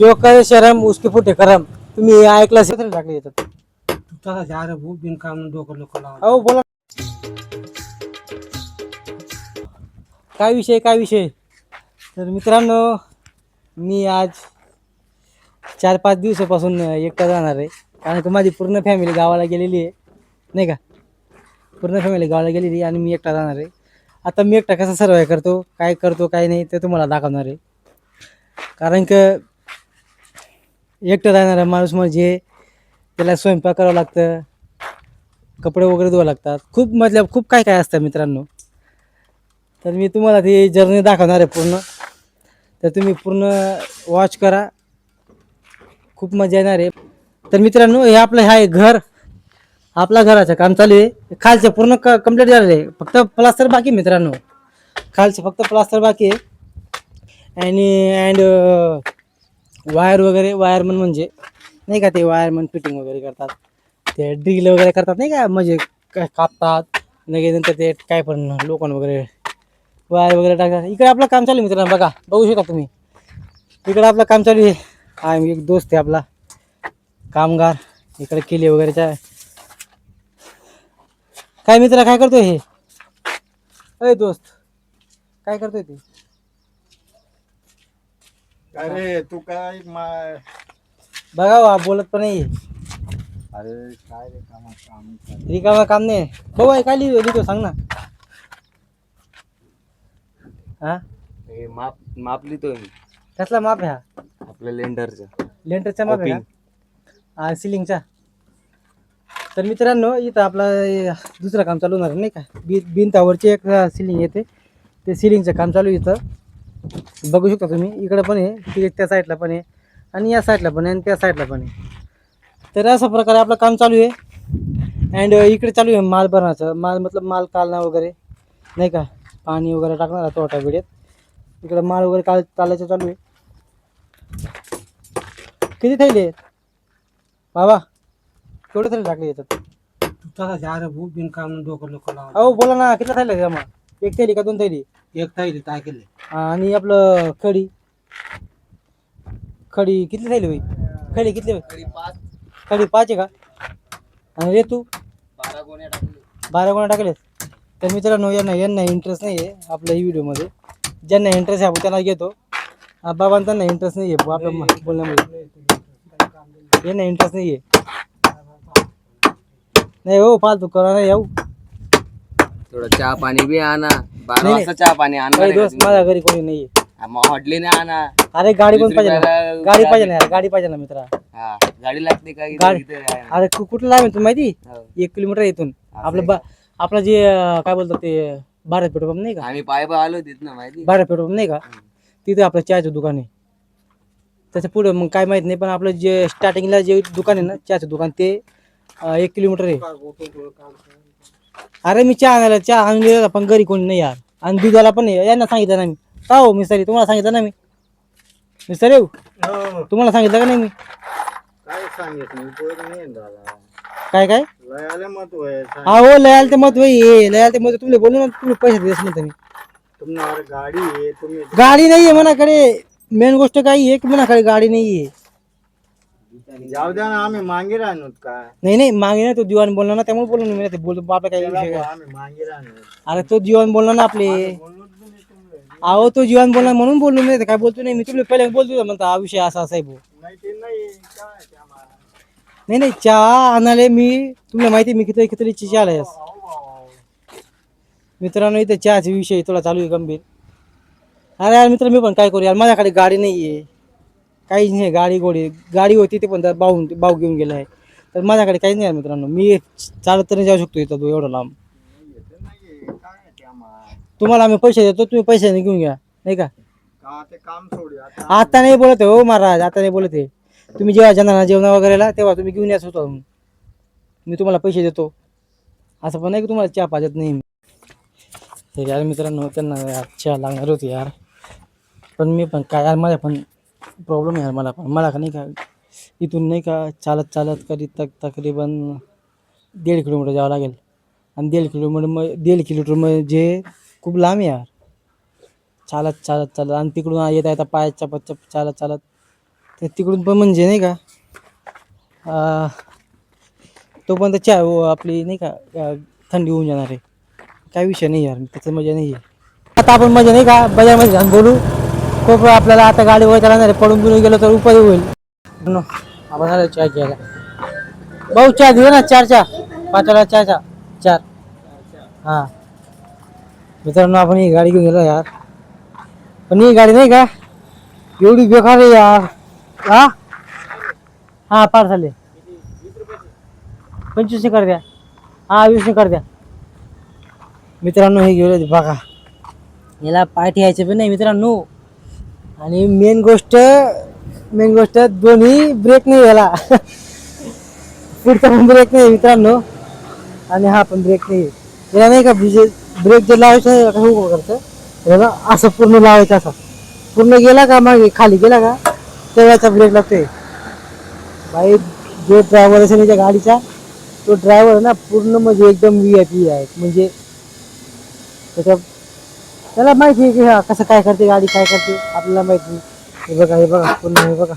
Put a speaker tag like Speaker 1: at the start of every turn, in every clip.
Speaker 1: जो करे शरम उसके फुटे करम. तुम्ही हे ऐकलं असेल तर टाकले येतात.
Speaker 2: तसा जा रे भाऊ बिनकाम डोकं लोक लावा.
Speaker 1: अहो बोला. काय विषय. तर मित्रांनो, मी आज 4-5 दिवसापासून एकटा जाणार आहे. कारण की माझी पूर्ण फॅमिली गावाला गेलेली आहे, नाही का. पूर्ण फॅमिली गावाला गेलेली आणि मी एकटा जाणार आहे. आता मी एकटा कसा सर्वाइव्ह करतो, काय नाही ते तुम्हाला दाखवणार आहे. कारण की एकटं राहणारा माणूस म्हणजे त्याला स्वयंपाक करावं लागतं, कपडे वगैरे धुवावं लागतात, खूप काय असतं मित्रांनो. तर मी तुम्हाला ती जर्नी दाखवणार आहे पूर्ण. तर तुम्ही पूर्ण वॉच करा, खूप मजा येणार आहे. तर मित्रांनो, हे आपलं आहे घर. आपला घराचं काम चालू आहे. खालचं पूर्ण कंप्लीट झालेलं आहे, फक्त प्लास्टर बाकी मित्रांनो. खालचं फक्त प्लास्टर बाकी आहे. अँड वायर वगैरे, वायरमन म्हणजे नाही का, ते वायरमन फिटिंग वगैरे करतात, ते ड्रिल वगैरे करतात नाही का, म्हणजे कापतात नाही, नंतर ते काय पण लोखंड वगैरे वायर वगैरे टाकतात. इकडे आपलं काम चालू आहे मित्रांनो, बघा, बघू शकता तुम्ही. इकडे आपलं काम चालू आहे. हा एक दोस्त आहे आपला कामगार, इकडे केली वगैरेच्या. काय मित्र, काय करतोय हे? अरे दोस्त, काय करतोय ते?
Speaker 3: अरे तू काय
Speaker 1: बघा बोलत पण नाही.
Speaker 3: अरे काय रे काम
Speaker 1: रिकामा काम नाही. भाऊ काय लिहितो सांग ना. हा,
Speaker 3: हे माप लिहितोय मी.
Speaker 1: कसला माप आहे हा?
Speaker 3: आपल्या लेंडरचं.
Speaker 1: लेंटरचा माप आहे का? सिलिंगचा. तर मित्रांनो, इथं आपला दुसरं काम चालू होणार नाही का, भिंतावरची एक सिलिंग येते, ते सिलिंगचं काम चालू आहे इथं. बघू शकता तुम्ही. इकडं पण आहे, त्या साईडला पण आहे, आणि या साईडला पण आहे, आणि त्या साईडला पण आहे. तर अशा प्रकारे आपलं काम चालू आहे. अँड इकडे चालू आहे माल भरण्याचं. मतलब माल कालणं वगैरे नाही का, पाणी वगैरे टाकणार तोटा वेळेत. इकडं माल वगैरे कालायचं चालू आहे. किती थैले बाबा? केवढे थैले टाकले येतात?
Speaker 2: तसा जा रे भाऊ बिनकाम डोकं लोक लावा.
Speaker 1: अहो बोला ना, किती थैले जमा? एक थैली का 2 थैली?
Speaker 2: एक ताईले काय केले?
Speaker 1: आणि आपलं खडी किती थैली होई? खडी किती होई? खडी 5 आहे का? आणि रे तू 12 गोण्या टाकलेत. तर मित्रांनो, यांना इंटरेस्ट नाही आहे आपल्या ही व्हिडिओमध्ये. ज्यांना इंटरेस्ट आहे आपण त्यांना घेतो. बाबांना त्यांना इंटरेस्ट नाही आहे आपल्या बोलण्यामध्ये. यांना इंटरेस्ट नाही आहे. नाही हो, फालतू करा नाही येऊ.
Speaker 3: थोडं चहा पाणी बी आणा. 12
Speaker 1: नाही,
Speaker 3: वाजता चहा पाणी आणणार
Speaker 1: नाही
Speaker 3: आहे का
Speaker 1: दोस्त, माझ्या घरी कोणी नाही आहे.
Speaker 3: तुम्ही? मग हॉटली नाही आणा.
Speaker 1: अरे गाडी पण
Speaker 3: 20
Speaker 1: पाहिजे ना.
Speaker 3: रुपयाला
Speaker 1: गाडी पाहिजे ना यार, गाडी पाहिजे ना मित्रा.
Speaker 3: हा, गाडी लागते का?
Speaker 1: गाडी.
Speaker 3: इथे आहे.
Speaker 1: अरे कुठं लांब आहे तू माहिती?
Speaker 3: हो.
Speaker 1: 1 किलोमीटर इथून. आपलं जे काय बोलतात ते, भारत पेट्रोल पंप नाही का,
Speaker 3: आम्ही पाय आलो तिथं माहिती.
Speaker 1: भारत पेट्रोल पंप नाही का, तिथे आपलं चहाचं दुकान आहे. त्याच्या पुढं मग काय माहित नाही, पण आपलं जे स्टार्टिंगला जे दुकान आहे ना, चहाचं दुकान, ते 1 किलोमीटर आहे. अरे मी चहा आणून दिला, पण घरी कोणी नाही यार. आणि दुधाला पण नाही. यांना सांगितलं ना मी. का हो मिस्त्री, तुम्हाला सांगितलं ना मी. मिस्त्री येऊ, तुम्हाला सांगितलं का नाही मी?
Speaker 3: काय सांगितलं
Speaker 1: काय
Speaker 3: लयाला महत्व आहे.
Speaker 1: हा हो, लयाल ते महत्व आहे. लयाल ते महत्व तुम्ही बोलू ना, तुम्ही पैसे देत नाही तुम्ही.
Speaker 3: तुम्हाला गाडी आहे, तुम्ही
Speaker 1: गाडी नाहीये मनाकडे. मेन गोष्ट काय आहे की मनाकडे गाडी नाहीये.
Speaker 3: जाऊ द्या ना, आम्ही मागे राहणार का?
Speaker 1: नाही मागे नाही, तो दिवाण बोलला ना, त्यामुळे बोललो मी. ते बोलतो आपला काही विषय काय.
Speaker 3: आम्ही मागे राहणार.
Speaker 1: अरे तो दिवाण बोलला ना आपले. अहो तो जीवन बोलला म्हणून बोललो मी. काय बोलतो नाही मी, तुम्ही पहिले बोलतो म्हणता हा विषय असा आहे भाऊ. नाही चहा आणाले मी. तुम्हाला माहिती मी किती चहा आलाय मित्रांनो. इथे चहाचा विषय थोडा चालू आहे गंभीर. अरे यार मित्र, मी पण काय करू यार, माझ्याकडे गाडी नाही आहे, काहीच नाही. गाडी होती ते पण भाऊ घेऊन गेला आहे. तर माझ्याकडे काहीच नाही मित्रांनो. मी चालत तरी जाऊ शकतो इथं एवढं लांब. तुम्हाला आम्ही पैसे देतो, तुम्ही पैसे घेऊन घ्या, नाही का.
Speaker 3: ते काम सोड.
Speaker 1: आता नाही बोलत हो महाराज, आता नाही बोलत आहे. तुम्ही जेव्हा जाणार जेवण वगैरेला, तेव्हा तुम्ही घेऊन याच होता. मी तुम्हाला पैसे देतो, असं पण नाही की तुम्हाला चहा पाजत नाही. तर यार मित्रांनो, त्यांना यार चहा लागणार होती यार. पण मी पण काय यार, माझ्या पण प्रॉब्लेम आहे यार. मला का नाही का, इथून नाही का चालत कधी तकरीबन 1.5 किलोमीटर जावं लागेल. आणि 1.5 किलोमीटर म्हणजे खूप लांब आहे यार. चालत आणि तिकडून येता पायाच्या चालत तर तिकडून पण म्हणजे नाही का तोपर्यंत चहा आपली नाही का थंडी होऊन जाणार आहे. काय विषय नाही यार, त्याचं मजा नाही आहे. आता आपण मजा नाही का बाजारमध्ये जाऊन बोलू. खूप आपल्याला आता गाडी वगैरे चालणार आहे, पडून बिडून गेलो तर उपाय होईल. आपण आलो चहा घ्यायला. भाऊ चहा दिला ना, 4 चहा 5 वाला चहा 4. हां मित्रांनो, आपण ही गाडी घेऊन गेलो यार, पण ही गाडी नाही का एवढी बेकार आहे यार. हा पार्सल आहे. 25 कर द्या. 20 कर द्या. मित्रांनो हे गेले बघा, याला पाय ठेवायचे पण नाही मित्रांनो. आणि मेन गोष्ट दोन्ही ब्रेक नाही याला. पुढचा पण ब्रेक नाही मित्रांनो, आणि हा पण ब्रेक नाही. याला नाही का ब्रेक जर लावायचं कसं करतं त्याला, असं पूर्ण लावायचं. असं पूर्ण गेला का मागे खाली गेला का तेव्हाचा ब्रेक लागतोय. भाई जो ड्रायव्हर असेल त्या गाडीचा, तो ड्रायव्हर ना पूर्ण म्हणजे एकदम VIP आहे. म्हणजे त्याला माहिती आहे की हा कसं काय करते गाडी, काय करते आपल्याला माहिती. हे बघा पूर्ण हे बघा.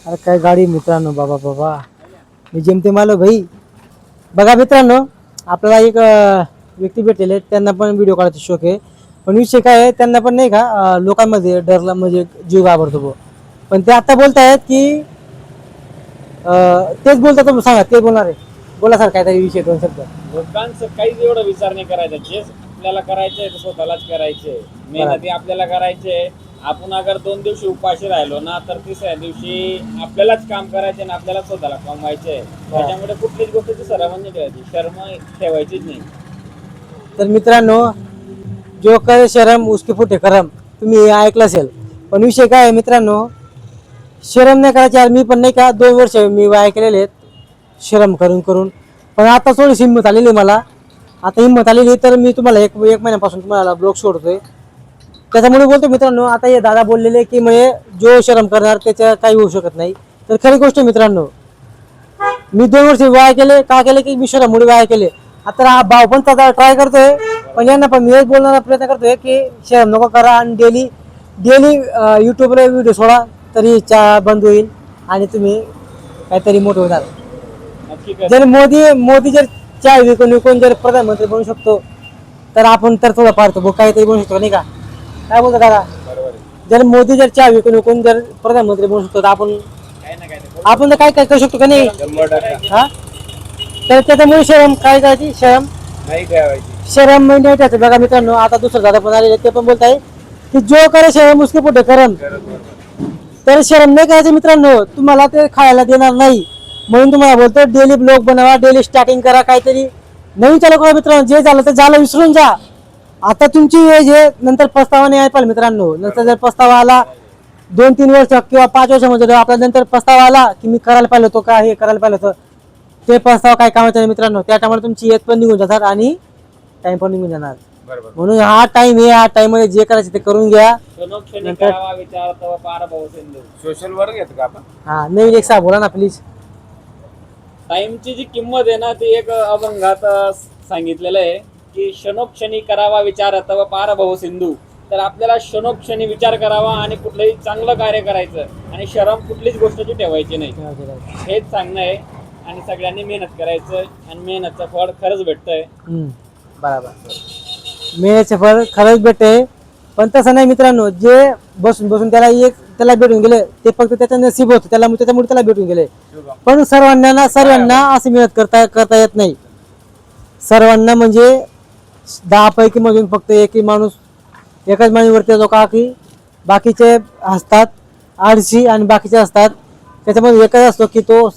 Speaker 1: अरे काय गाडी मित्रांनो, बाबा मी जेमतेम आलो भाई. बघा मित्रांनो, आपल्याला एक व्यक्ती भेटलेले, त्यांना पण व्हिडिओ काढायचा शौक आहे. पण विषय काय आहे, त्यांना पण नाही का लोकांमध्ये डरला म्हणजे जीव घाबरतो. पण ते आता बोलतायत की तेच बोलतात. सांगा ते बोलणार आहे. बोला सर काहीतरी विषय 2 शब्द.
Speaker 4: लोकांचं काहीच एवढा विचार नाही करायचा. जे आपल्याला करायचंय ते स्वतःलाच करायचंय. मेहनती आपल्याला करायचंय. आपण अगर 2 दिवशी उपाशी राहिलो ना, तर 3ऱ्या दिवशी आपल्यालाच काम करायचे आणि आपल्याला स्वतःला कमवायचंय. त्याच्यामुळे कुठलीच गोष्टीची शरम नाही ठेवायची, शर्म ठेवायचीच नाही.
Speaker 1: तर मित्रांनो, जो करे शरम उसके फुटे करम, तुम्ही ऐकलं असेल. पण विषय काय आहे मित्रांनो, शरम नाही करायची यार. मी पण नाही का 2 वर्ष मी वाया केलेले आहेत शरम करून. पण आता थोडीशी हिंमत आलेली मला. आता हिंमत आलेली तर मी तुम्हाला एक महिन्यापासून तुम्हाला ब्लॉग सोडतोय. त्याच्यामुळे बोलतो मित्रांनो. आता हे दादा बोललेले की म्हणजे जो शरम करणार त्याच्या काही होऊ शकत नाही. तर खरी गोष्ट मित्रांनो, मी 2 वर्ष वाया केले. का केले की मी शरममुळे वाया केले. आता हा भाव पण त्याचा ट्राय करतोय, पण यांना पण मी हेच बोलण्याचा प्रयत्न करतोय की शरम नको करा. आणि डेली यूट्यूबला व्हिडिओ सोडा, तरी चहा बंद होईल आणि तुम्ही काहीतरी मोठं होणार. जर मोदी जर चहा विकून जर प्रधानमंत्री बनू शकतो, तर आपण तर थोडं फार तो काहीतरी बनू शकतो नाही का. काय बोलतो दादा? जर मोदी जर चहा विकून जर प्रधानमंत्री बनू शकतो, तर आपण तर काय करू शकतो का नाही. हा तर त्याच्यामुळे शरम काय करायची, शरम नाही ठेवायचं. बघा मित्रांनो, आता दुसरं दादा पण आलेले, ते पण बोलत आहे की जो करे शरम उसके पुढे करम. तर शरम नाही करायचं मित्रांनो. तुम्हाला ते खायला देणार नाही म्हणून तुम्हाला बोलतो डेली ब्लॉग बनवा, डेली स्टार्टिंग करा, काहीतरी नवीन चालू करा मित्रांनो. जे झालं ते झालं, विसरून जा. आता तुमची एज आहे, नंतर पस्तावा नाही पाहिजे मित्रांनो. नंतर जर पस्तावा आला 2-3 वर्ष किंवा 5 वर्षामध्ये आपल्या नंतर पस्तावा आला की मी करायला पाहिलं होतं का, हे करायला पाहिलं होतं, ते पस्तावा काय कामाचा नाही मित्रांनो. त्या टायमाला तुमची एज पण निघून जाणार आणि टाइम पण निघून जाणार. म्हणून हा टाइम आहे, हा टाइम मध्ये जे करायचं ते करून घ्या.
Speaker 4: सोशल वर्क घेत का आपण?
Speaker 1: हा नवीन एक सा बोला ना प्लीज.
Speaker 4: टाइमची जी किंमत आहे ना, ती एक अभंगात सांगितलेलं आहे की क्षणोक्षणी करावा विचार तव पार भव सिंधू. तर आपल्याला क्षणोक्षणी विचार करावा आणि कुठलंही चांगलं कार्य करायचं आणि शरम कुठलीच गोष्टीची ठेवायची नाही, हेच सांगणं आहे. आणि सगळ्यांनी मेहनत करायचं आणि मेहनतचं फळ खरंच भेटतंय.
Speaker 1: बरोबर, मेहनतचं फळ खरंच भेटतंय. पण तसं नाही मित्रांनो, जे बसून त्याला भेटून गेले ते फक्त त्याचं नशीब होतं, त्याच्यामुळे त्याला भेटून गेले. पण सर्वांना अशी मेहनत करता येत नाही. सर्वांना म्हणजे 10 पैकी मधून फक्त एकच माणूसवरती येतो का की बाकीचे असतात आळशी आणि बाकीचे असतात. त्याच्यामध्ये एकच असतो की तो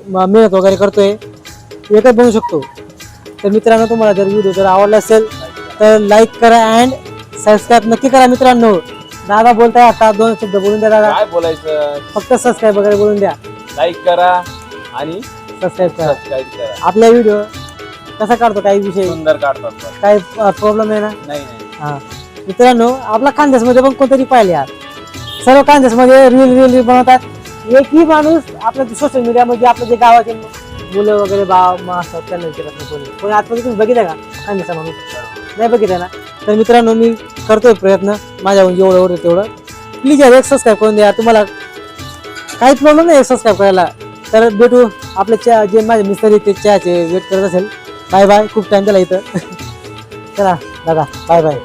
Speaker 1: मेहनत वगैरे करतोय, एकच बनू शकतो. तर मित्रांनो, तुम्हाला जर व्हिडिओ जर आवडला असेल तर लाईक करा अँड सबस्क्राईब नक्की करा मित्रांनो. दादा बोलताय आता 2 शब्द बोलून द्या दादा.
Speaker 4: काय बोलायचं?
Speaker 1: फक्त सबस्क्राईब वगैरे बोलून द्या.
Speaker 4: लाईक करा आणि
Speaker 1: सबस्क्राईब करा.
Speaker 4: सबस्क्राईब करा.
Speaker 1: आपला व्हिडिओ कसा काढतो, काही विषय
Speaker 4: सुंदर काढतात.
Speaker 1: काही प्रॉब्लेम आहे ना?
Speaker 4: नाही.
Speaker 1: हा मित्रांनो, आपला खानदेशमध्ये पण कोणतरी पाहिले यार, सर्व खानदेशमध्ये रील बनवतात. एकही माणूस आपल्या सोशल मीडियामध्ये आपल्या जे गावाचे मुलं वगैरे असतात त्यांना विचारत नाही कोणी. आतमध्ये तुम्ही बघितलं का खानदेशचा माणूस? नाही बघितलं ना. तर मित्रांनो, मी करतोय प्रयत्न माझ्याहून जेवढं होतं तेवढं. प्लीज यार एक सबस्क्राईब करून द्या. तुम्हाला काही प्रॉब्लेम नाही सबस्क्राईब करायला. तर भेटू आपले चहा जे माझे मिस्त्री ते चहाचे वेट करत असेल. Bye bye. खूप टाइम झाला इथं. चला दादा बाय बाय.